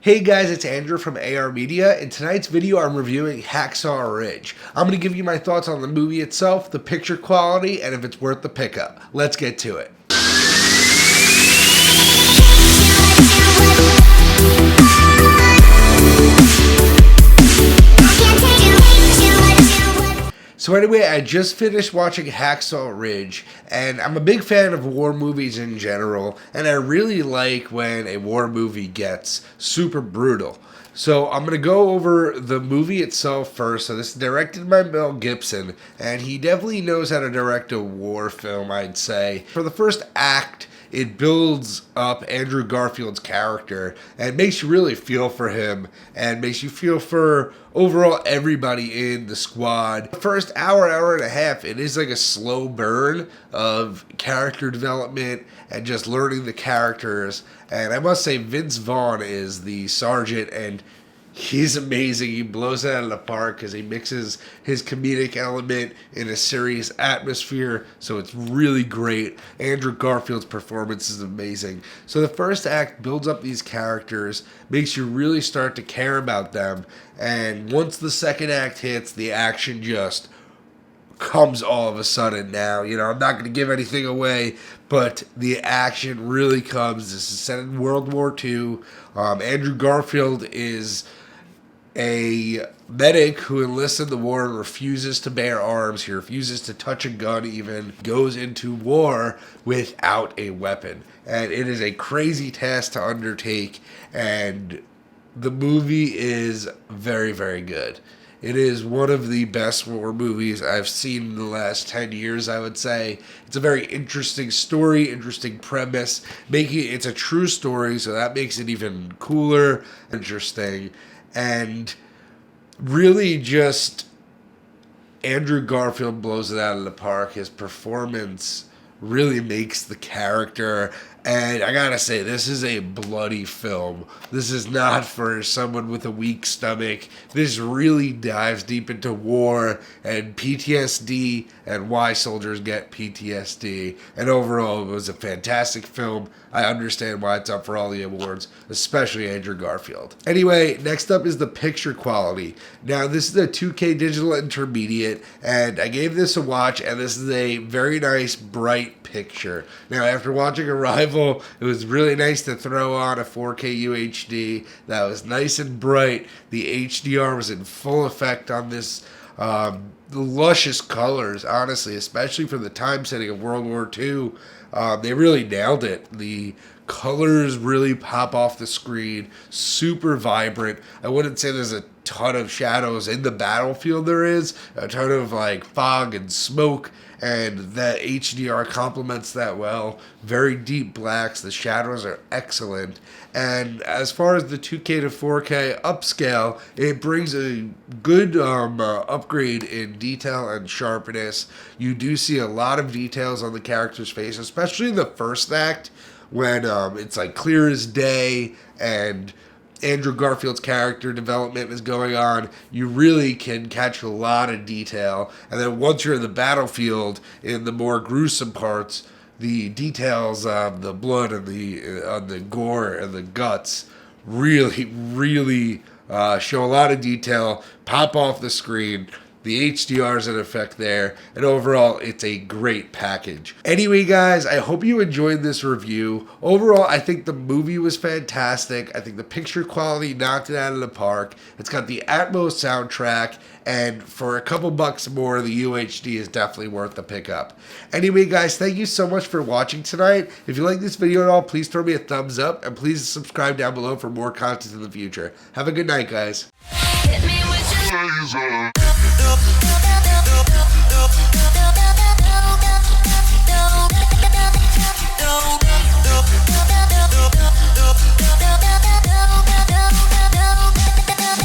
Hey guys, it's Andrew from AR Media. In tonight's video, I'm reviewing Hacksaw Ridge. I'm going to give you my thoughts on the movie itself, the picture quality, and if it's worth the pickup. Let's get to it. So anyway, I just finished watching Hacksaw Ridge, and I'm a big fan of war movies in general, and I really like when a war movie gets super brutal. So I'm going to go over the movie itself first. So this is directed by Mel Gibson, and he definitely knows how to direct a war film, I'd say. For the first act, it builds up Andrew Garfield's character and makes you really feel for him and makes you feel for overall everybody in the squad. The first hour and a half, it is like a slow burn of character development and just learning the characters. And I must say, Vince Vaughn is the sergeant, and he's amazing. He blows it out of the park because he mixes his comedic element in a serious atmosphere, so it's really great. Andrew Garfield's performance is amazing. So the first act builds up these characters, makes you really start to care about them, and once the second act hits, the action just comes all of a sudden now. You know, I'm not going to give anything away, but the action really comes. This is set in World War II. Andrew Garfield is a medic who enlists in the war and refuses to bear arms. He refuses to touch a gun even. Goes into war without a weapon. And it is a crazy task to undertake, and the movie is very, very good. It is one of the best war movies I've seen in the last 10 years, I would say. It's a very interesting story, interesting premise. It's a true story, so that makes it even cooler, interesting. And really just Andrew Garfield blows it out of the park. His performance really makes the character. And I gotta say, this is a bloody film. This is not for someone with a weak stomach. This really dives deep into war and PTSD and why soldiers get PTSD. And overall, it was a fantastic film. I understand why it's up for all the awards, especially Andrew Garfield. Anyway, next up is the picture quality. Now, this is a 2K digital intermediate, and I gave this a watch, and this is a very nice, bright picture. Now, after watching Arrival, it was really nice to throw on a 4K UHD that was nice and bright. The HDR was in full effect on this. The luscious colors, honestly, especially for the time setting of World War II, they really nailed it. The colors really pop off the screen, super vibrant. I wouldn't say there's a ton of shadows in the battlefield. There is a ton of like fog and smoke, and that HDR complements that well. Very deep blacks. The shadows are excellent. And as far as the 2K to 4K upscale, it brings a good upgrade in detail and sharpness. You do see a lot of details on the character's face, especially in the first act when it's like clear as day and Andrew Garfield's character development is going on. You really can catch a lot of detail. And then once you're in the battlefield, in the more gruesome parts, the details of the blood and the gore and the guts really show a lot of detail, pop off the screen. The HDR is in effect there, and overall, it's a great package. Anyway, guys, I hope you enjoyed this review. Overall, I think the movie was fantastic. I think the picture quality knocked it out of the park. It's got the Atmos soundtrack, and for a couple bucks more, the UHD is definitely worth the pickup. Anyway, guys, thank you so much for watching tonight. If you like this video at all, please throw me a thumbs up, and please subscribe down below for more content in the future. Have a good night, guys. Hit me with your